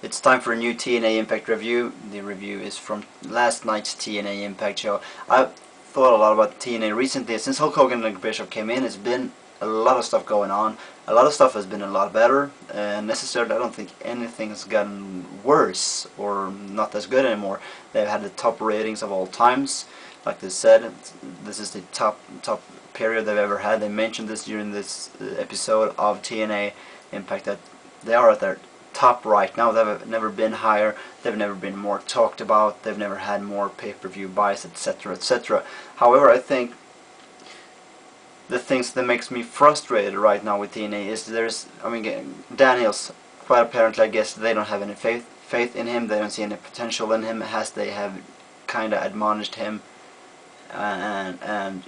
It's time for a new TNA Impact review. The review is from last night's TNA Impact show. I've thought a lot about TNA recently. Since Hulk Hogan and Abyss came in, it's been a lot of stuff going on. A lot of stuff has been a lot better. Necessarily, I don't think anything has gotten worse or not as good anymore. They've had the top ratings of all times. Like they said, this is the top period they've ever had. They mentioned this during this episode of TNA Impact that they are at their top right now. They've never been higher, they've never been more talked about, they've never had more pay-per-view buys, etc, etc. However, I think the things that makes me frustrated right now with TNA is Daniels, quite apparently, I guess they don't have any faith in him. They don't see any potential in him, as they have kind of admonished him and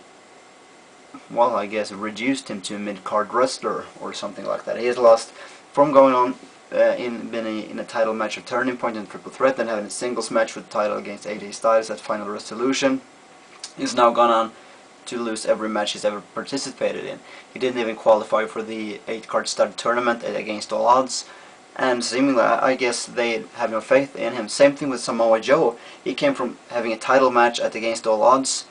well, I guess reduced him to a mid-card wrestler or something like that. He has lost from going on in a title match of Turning Point in Triple Threat, then having a singles match with the title against AJ Styles at Final Resolution. He's now gone on to lose every match he's ever participated in. He didn't even qualify for the 8-card stud tournament against all odds, and seemingly I guess they have no faith in him. Same thing with Samoa Joe. He came from having a title match at Against All Odds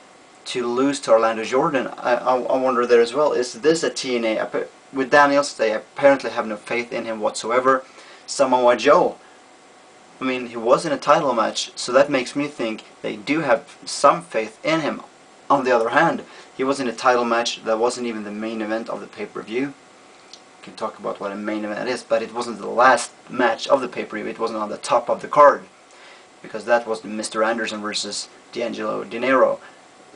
to lose to Orlando Jordan. I wonder there as well, is this a TNA? With Daniels, they apparently have no faith in him whatsoever. Samoa Joe, I mean, he was in a title match, so that makes me think they do have some faith in him. On the other hand, he was in a title match that wasn't even the main event of the pay-per-view. We can talk about what a main event is, but it wasn't the last match of the pay-per-view. It wasn't on the top of the card, because that was Mr. Anderson versus D'Angelo Dinero.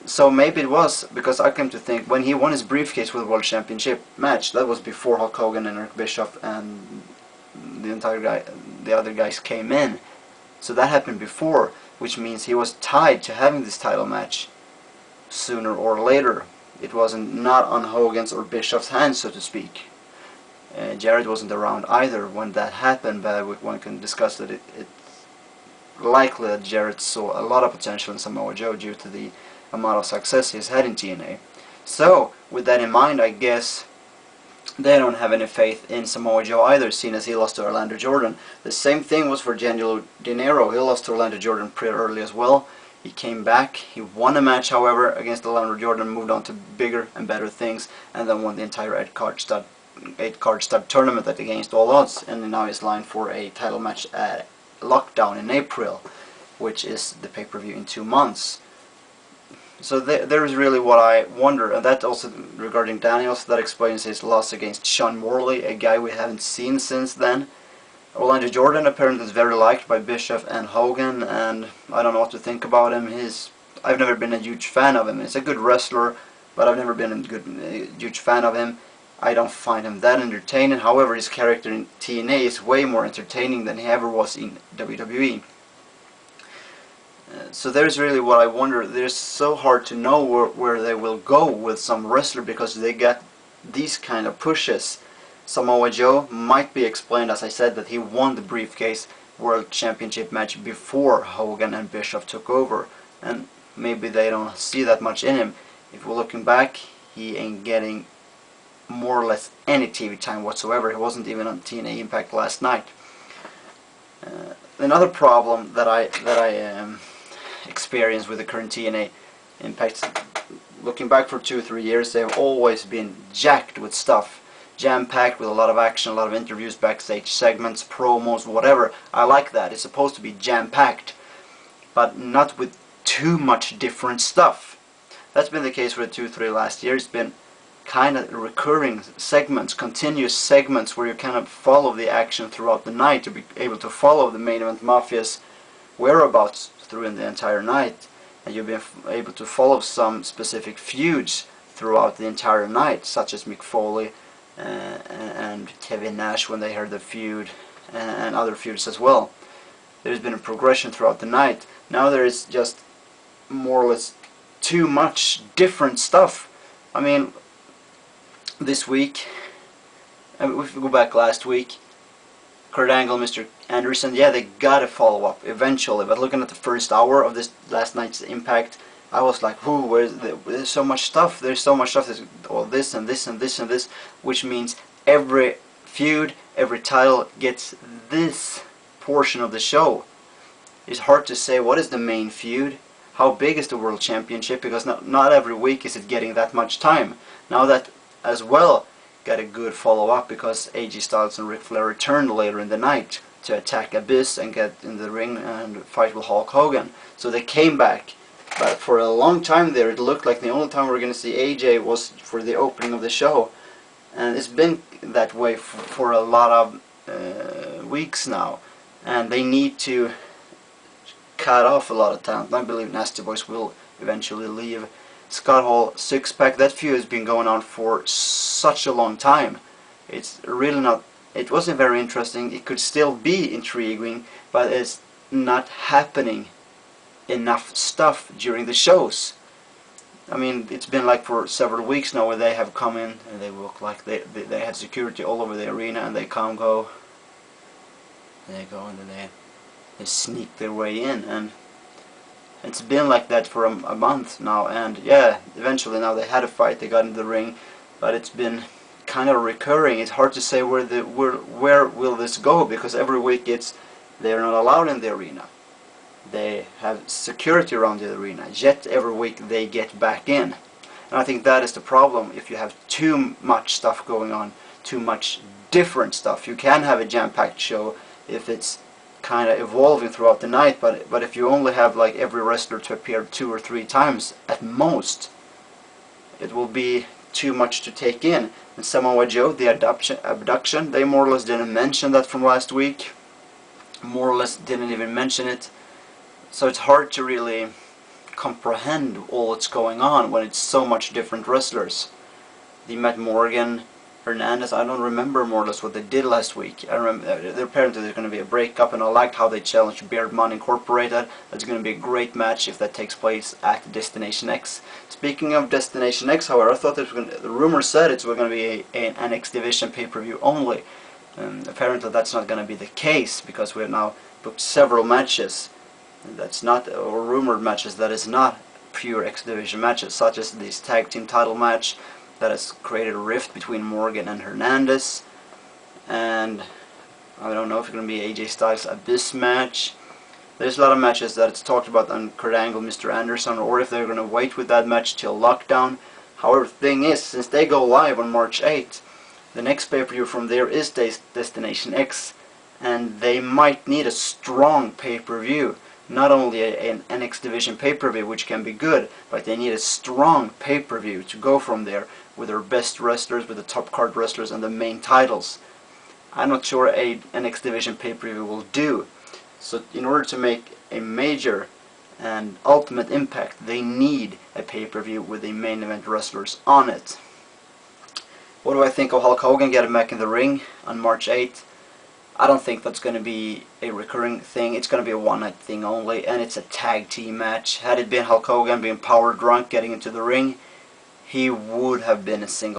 So maybe it was, because I came to think when he won his briefcase with the World Championship match, that was before Hulk Hogan and Eric Bischoff and the other guys came in. So that happened before, which means he was tied to having this title match sooner or later. It wasn't not on Hogan's or Bischoff's hands, so to speak. Jarrett wasn't around either when that happened, but one can discuss that it's likely that Jarrett saw a lot of potential in Samoa Joe due to the amount of success he's had in TNA. So, with that in mind, I guess they don't have any faith in Samoa Joe either, seeing as he lost to Orlando Jordan. The same thing was for D'Angelo Dinero. He lost to Orlando Jordan pretty early as well. He came back, he won a match, however, against Orlando Jordan, moved on to bigger and better things, and then won the entire 8-card stud tournament at Against All Odds, and now he's lined for a title match at Lockdown in April, which is the pay-per-view in 2 months. So there is really what I wonder, and that also regarding Daniels, that explains his loss against Sean Morley, a guy we haven't seen since then. Orlando Jordan apparently is very liked by Bischoff and Hogan, and I don't know what to think about him. I've never been a huge fan of him. He's a good wrestler, but I've never been a huge fan of him. I don't find him that entertaining. However, his character in TNA is way more entertaining than he ever was in WWE. So there's really what I wonder. It's so hard to know where they will go with some wrestler, because they got these kind of pushes. Samoa Joe might be explained, as I said, that he won the briefcase World Championship match before Hogan and Bischoff took over, and maybe they don't see that much in him. If we're looking back, he ain't getting more or less any TV time whatsoever. He wasn't even on TNA Impact last night. Another problem that I experienced with the current TNA Impact, looking back for 2 or 3 years, they've always been jacked with stuff, jam-packed with a lot of action, a lot of interviews, backstage segments, promos, whatever. I like that. It's supposed to be jam-packed, but not with too much different stuff. That's been the case for the 2-3 last years. It's been kind of recurring segments, continuous segments, where you kind of follow the action throughout the night to be able to follow the main event Mafia's whereabouts through the entire night, and you've been able to follow some specific feuds throughout the entire night, such as Mick Foley and Kevin Nash when they heard the feud, and other feuds as well. There's been a progression throughout the night. Now there is just more or less too much different stuff. I mean, this week, if we go back last week, Kurt Angle, Mr. Anderson, yeah, they gotta follow up eventually, but looking at the first hour of this last night's Impact, I was like, ooh, there's so much stuff, there's all this and this and this and this, which means every feud, every title gets this portion of the show. It's hard to say what is the main feud, how big is the World Championship, because not every week is it getting that much time. Now that as well got a good follow-up because AJ Styles and Ric Flair returned later in the night to attack Abyss and get in the ring and fight with Hulk Hogan. So they came back, but for a long time there it looked like the only time we were going to see AJ was for the opening of the show. And it's been that way for a lot of weeks now, and they need to cut off a lot of talent. I believe Nasty Boys will eventually leave. Scott Hall, six-pack, that feud has been going on for such a long time. It's really not, it wasn't very interesting. It could still be intriguing, but it's not happening enough stuff during the shows. I mean, it's been like for several weeks now where they have come in and they look like they have security all over the arena, and they come go, they go and then they sneak their way in, and it's been like that for a month now. And yeah, eventually now they had a fight, they got into the ring, but it's been kind of recurring. It's hard to say where will this go, because every week they're not allowed in the arena. They have security around the arena, yet every week they get back in. And I think that is the problem. If you have too much stuff going on, too much different stuff, you can have a jam-packed show if it's kind of evolving throughout the night, but if you only have like every wrestler to appear 2 or 3 times at most, it will be too much to take in. And Samoa Joe, the abduction, they more or less didn't mention that from last week. More or less didn't even mention it. So it's hard to really comprehend all that's going on when it's so much different wrestlers. They met Morgan, Hernandez. I don't remember more or less what they did last week. I remember apparently there's going to be a breakup, and I liked how they challenged Beard Money Incorporated. That's going to be a great match if that takes place at Destination X. Speaking of Destination X, however, I thought the rumor said it's going to be an X Division pay-per-view only. Apparently that's not going to be the case, because we have now booked several matches that's not, or rumored matches that is not pure X Division matches, such as this tag team title match that has created a rift between Morgan and Hernandez, and I don't know if it's going to be AJ Styles Abyss match. There's a lot of matches that it's talked about on Kurt Angle, Mr. Anderson, or if they're going to wait with that match till lockdown. However, the thing is, since they go live on March 8th, the next pay-per-view from there is Destination X, and they might need a strong pay-per-view. Not only an X Division pay-per-view, which can be good, but they need a strong pay-per-view to go from there with their best wrestlers, with the top card wrestlers and the main titles. I'm not sure an X Division pay-per-view will do. So in order to make a major and ultimate impact, they need a pay-per-view with the main event wrestlers on it. What do I think of Hulk Hogan getting back in the ring on March 8th? I don't think that's going to be a recurring thing. It's going to be a one-night thing only, and it's a tag team match. Had it been Hulk Hogan being power drunk getting into the ring, he would have been a single